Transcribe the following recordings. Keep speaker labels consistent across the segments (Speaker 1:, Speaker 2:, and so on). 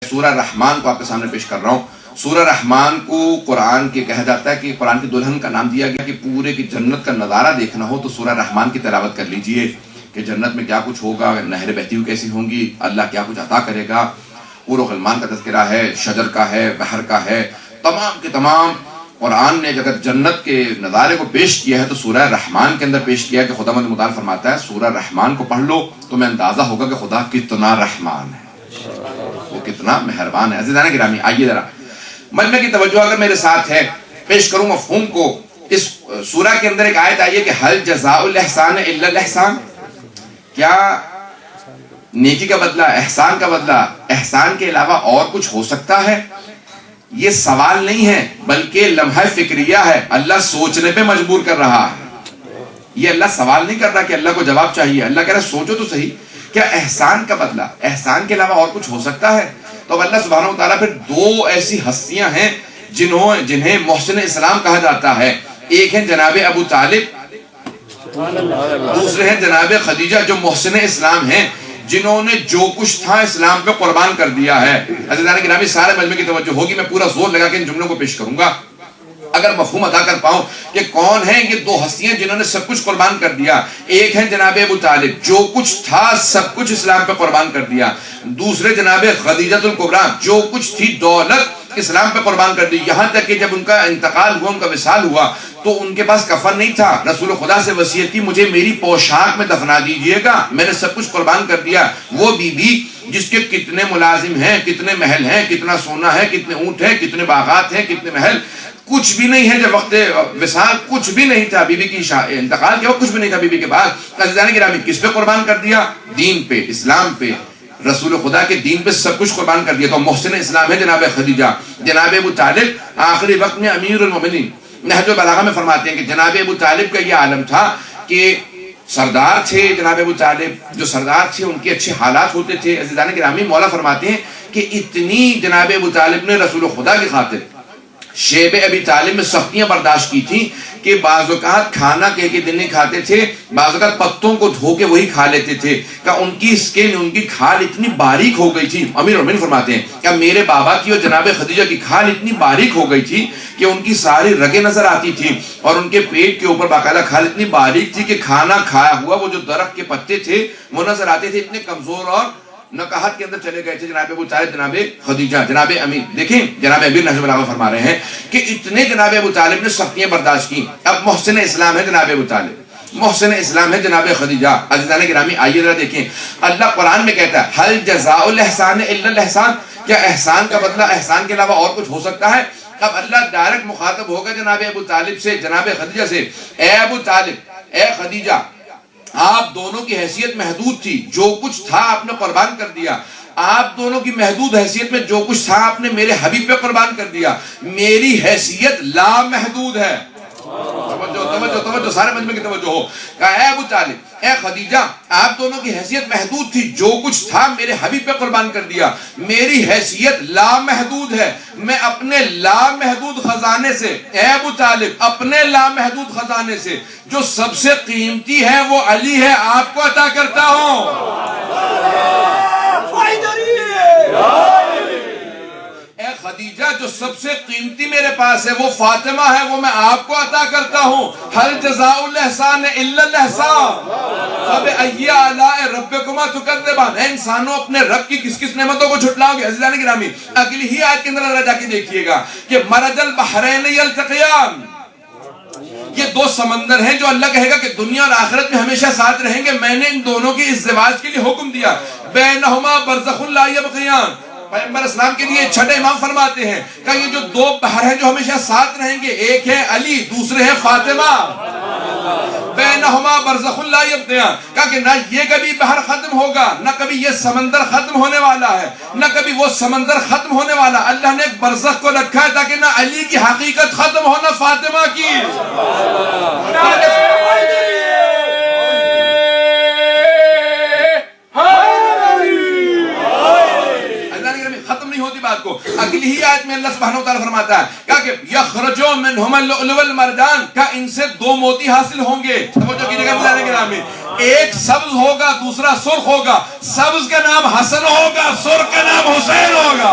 Speaker 1: سورہ رحمان کو آپ کے سامنے پیش کر رہا ہوں۔ سورہ رحمان کو قرآن کے کہا جاتا ہے کہ قرآن کی دلہن کا نام دیا گیا کہ پورے کی جنت کا نظارہ دیکھنا ہو تو سورہ رحمان کی تلاوت کر لیجئے کہ جنت میں کیا کچھ ہوگا، نہر بہتی ہوئی کیسی ہوں گی، اللہ کیا کچھ عطا کرے گا، حور و غلمان کا تذکرہ ہے، شجر کا ہے، بحر کا ہے، تمام کے تمام قرآن نے اگر جنت کے نظارے کو پیش کیا ہے تو سورہ رحمان کے اندر پیش کیا ہے کہ خداوند متعال فرماتا ہے سورہ رحمان کو پڑھ لو تو میں اندازہ ہوگا کہ خدا کتنا رحمان ہے، وہ کتنا مہربان ہے۔ عزیزان گرامی آئیے ذرا مجمع کی توجہ اگر میرے ساتھ ہے، پیش کروں مفہوم کو۔ اس سورہ کے اندر ایک آیت آئی ہے کہ حل جزاء الاحسان الا الاحسان، کیا نیکی کا بدلہ، احسان کا بدلہ احسان کے علاوہ اور کچھ ہو سکتا ہے؟ یہ سوال نہیں ہے بلکہ لمحہ فکریہ ہے، اللہ سوچنے پہ مجبور کر رہا ہے۔ یہ اللہ سوال نہیں کر رہا کہ اللہ کو جواب چاہیے، اللہ کہہ رہا ہے سوچو تو صحیح، کیا احسان کا بدلہ احسان کے علاوہ اور کچھ ہو سکتا ہے؟ تو اب اللہ سبحانہ وتعالیٰ پھر دو ایسی ہستیاں ہیں جنہیں محسن اسلام کہا جاتا ہے۔ ایک ہیں جناب ابو طالب، دوسرے ہیں جناب خدیجہ جو محسن اسلام ہیں، جنہوں نے جو کچھ تھا اسلام پہ قربان کر دیا ہے۔ عزیزان گرامی سارے مجمع کی توجہ ہوگی، میں پورا زور لگا کے ان جملوں کو پیش کروں گا اگر مفہوم ادا کر پاؤں کہ کون ہیں یہ دو ہستیاں جنہوں نے سب کچھ قربان کر دیا۔ ایک ہے جناب ابو طالب، جو کچھ تھا سب کچھ اسلام پہ قربان کر دیا۔ دوسرے جناب خدیجۃ الکبریٰ، جو کچھ تھی دولت اسلام پہ قربان کر دی، یہاں تک کہ جب ان کا انتقال ہوا، ان کا وصال ہوا تو ان کے پاس کفن نہیں تھا، رسول خدا سے وصیت کی مجھے میری پوشاک میں دفنا دیجئے گا، میں نے سب کچھ قربان کر دیا۔ وہ بی بی جس کے کتنے ملازم ہیں، کتنے محل ہیں، کتنا سونا ہے، کتنے اونٹ ہیں، کتنے باغات ہیں، کتنے محل، کچھ بھی نہیں ہے جب وقت وصال کچھ بھی نہیں تھا، بی بی کی انتقال کے وقت کچھ بھی نہیں تھا بی بی کے بعد۔ عزیزان گرامی کس پہ قربان کر دیا؟ دین پہ، اسلام پہ، رسول خدا کے دین پہ سب کچھ قربان کر دیا۔ تو محسن اسلام ہے جناب خدیجہ۔ جناب ابو طالب آخری وقت میں امیر المومنین، نہج البلاغہ میں فرماتے ہیں کہ جناب ابو طالب کا یہ عالم تھا کہ سردار تھے۔ جناب ابو طالب جو سردار تھے ان کے اچھے حالات ہوتے تھے۔ عزیزان گرامی مولا فرماتے ہیں کہ اتنی جناب ابو طالب نے رسول خدا کی خاطر شیب ابی طالب میں سختیاں برداشت کی تھیں کہ بعض اوقات کھانا کہہ کے دن نہیں کھاتے تھے، بعض اوقات پتوں کو دھو کے وہی کھا لیتے تھے، کہ ان کی سکن، ان کی کھال اتنی باریک ہو گئی تھی۔ امیر المومنین فرماتے ہیں کہ میرے بابا کی اور جناب خدیجہ کی کھال اتنی باریک ہو گئی تھی کہ ان کی ساری رگیں نظر آتی تھی، اور ان کے پیٹ کے اوپر باقاعدہ کھال اتنی باریک تھی کہ کھانا کھایا ہوا وہ جو درخت کے پتے تھے وہ نظر آتے تھے، اتنے کمزور اور نکاحت کے اندر چلے گئے تھے جناب ابو طالب، جناب خدیجہ، جناب امیر۔ دیکھیں جناب امیر نہج البلاغہ فرما رہے ہیں کہ اتنے جناب ابو طالب نے سختیاں برداشت کی۔ اب محسن اسلام ہے جناب ابو طالب، محسن اسلام ہے جناب خدیجہ۔ عزیزان گرامی آئیے ذرا دیکھیں، اللہ قرآن میں کہتا ہے حل جزاء الاحسان الا الاحسان، کیا احسان کا بدلہ احسان کے علاوہ اور کچھ ہو سکتا ہے؟ اب اللہ ڈائریکٹ مخاطب ہوگا جناب ابو طالب سے، جناب خدیجہ سے، اے ابو طالب، اے خدیجہ، آپ دونوں کی حیثیت محدود تھی، جو کچھ تھا آپ نے قربان کر دیا۔ آپ دونوں کی محدود حیثیت میں جو کچھ تھا آپ نے میرے حبیب پہ قربان کر دیا، میری حیثیت لامحدود ہے۔ توجہ سارے مجمع کی توجہ ہو، کہا اے ابو طالب، اے خدیجہ، آپ دونوں کی حیثیت محدود تھی، جو کچھ تھا میرے حبیب پہ قربان کر دیا، میری حیثیت لامحدود ہے، میں اپنے لامحدود خزانے سے، اے ابو طالب، اپنے لامحدود خزانے سے جو سب سے قیمتی ہے وہ علی ہے، آپ کو عطا کرتا ہوں۔ اے خدیجہ، جو سب سے قیمتی میرے پاس ہے وہ فاطمہ ہے، وہ میں آپ کو عطا کرتا ہوں۔ حل جزاء الاحسان الا الاحسان فبأي آلاء ربكما تكذبان، اے انسانوں اپنے رب کی کس کس نعمتوں کو جھٹلاؤ گے؟ عزیزان گرامی اگلی ہی آیت کے اندر اللہ جا کے دیکھیے گا کہ مرج البحرین یلتقیان، یہ دو سمندر ہیں جو اللہ کہے گا کہ دنیا اور آخرت میں ہمیشہ ساتھ رہیں گے، میں نے ان دونوں کی ازدواج کے لیے حکم دیا، بینہما برزخ لا یبغیان۔ پیغمبر اسلام کے لیے چھٹے امام فرماتے ہیں کہ یہ جو دو بحر ہیں جو ہمیشہ ساتھ رہیں گے، ایک ہے علی، دوسرے ہے فاطمہ، بینہما برزخ لا یبغیان، کہا کہ نہ یہ کبھی بحر ختم ہوگا، نہ کبھی یہ سمندر ختم ہونے والا ہے، نہ کبھی وہ سمندر ختم ہونے والا۔ اللہ نے ایک برزخ کو رکھا ہے تاکہ نہ علی کی حقیقت ختم ہو نہ فاطمہ کی۔ ختم نہیں ہوتی بات کو، اگلی ہی آیت میں اللہ سبحانہ وتعالی فرماتا ہے کہا کہ یخرج منہما اللؤلؤ والمرجان، کہ ان سے دو موتی حاصل ہوں گے۔ توجہ کیجیے گا گرامی، ایک سبز ہوگا دوسرا سرخ ہوگا، سبز کا نام حسن ہوگا، سرخ کا نام حسین ہوگا۔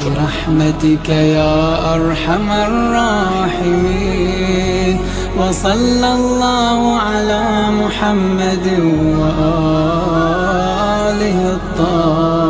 Speaker 2: برحمتك يا أرحم الراحمين وصلى الله على محمد وآله الطاهرين.